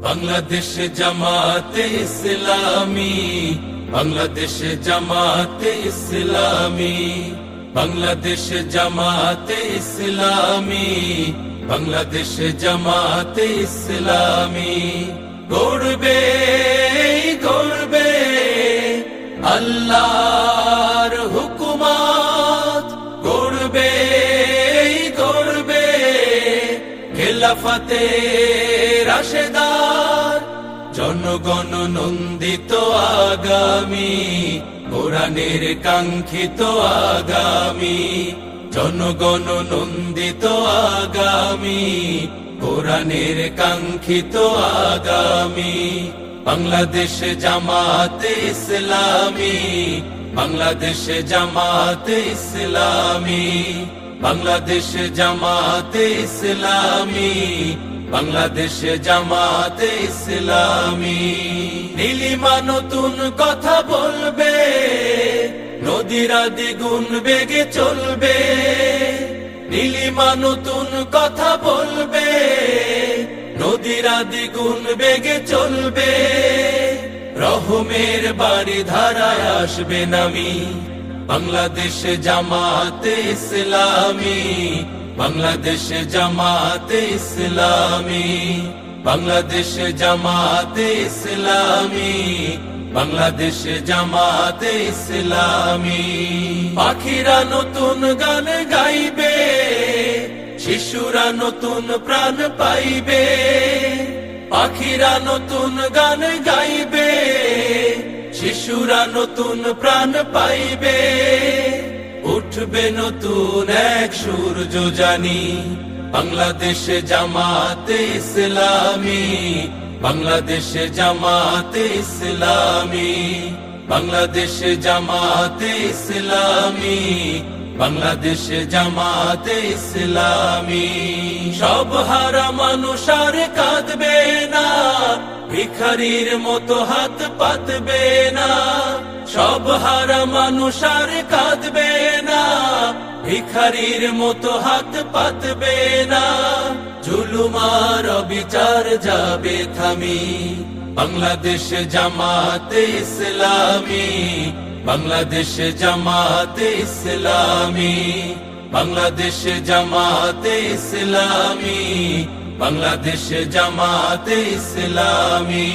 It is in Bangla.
বাংলাদেশ জামাতে ইসলামী, বাংলাদেশ জামাতে ইসলামী, বাংলাদেশ জামাতে ইসলামী, বাংলাদেশ জামাতে ইসলামী। গড়বে গড়বে আল্লাহর হুকুমত, গড়বে গড়বে খেলাফতে রাশেদার, জনগণ নন্দিত আগামী, কোরআনের কাঙ্ক্ষিত আগামী, জনগণ নন্দিত আগামী, কোরআনের কাঙ্ক্ষিত আগামী। বাংলাদেশ জামাতে ইসলামী, বাংলাদেশ জামাতে ইসলামী, বাংলাদেশ জামাতে ইসলামী, বাংলাদেশ জামাতে ইসলামী। নীলিমা নতুন কথা বলবে, নদীরা দ্বিগুণ বেগে চলবে। নীলিমা নতুন কথা বলবে, নদীরা দ্বিগুণ বেগে চলবে। রহমের বাড়ি ধারায় আসবে নামি, বাংলাদেশ জামাতে ইসলামী, বাংলাদেশ জামাতে ইসলামী, বাংলাদেশ জামাতে ইসলামী, বাংলাদেশ জামাতে ইসলামী। পাখিরা নতুন গান গাইবে, শিশুরা নতুন প্রাণ পাইবে। পাখিরা নতুন গান গাইবে, শিশুরা নতুন প্রাণ পাইবে। উঠবে নতুন এক সূর্য জানি, বাংলাদেশ জামাতে ইসলামী, বাংলাদেশ জামাতে ইসলামী, বাংলাদেশ জামাতে ইসলামী, বাংলাদেশ জামাতে ইসলামী। সব হারা মানুষ আর কাঁদবে না, ভিখারির মতো হাত পাতবে না। সব হারা মানুষ আর কাঁদবে না, ভিখারির মতো হাত পাতবে না। জুলুমার বিচার যাবে থামি, বাংলাদেশ জামাতে ইসলামী, বাংলাদেশ জামাতে ইসলামী, বাংলাদেশ জামাতে ইসলামী, বাংলাদেশ জামাতে ইসলামী।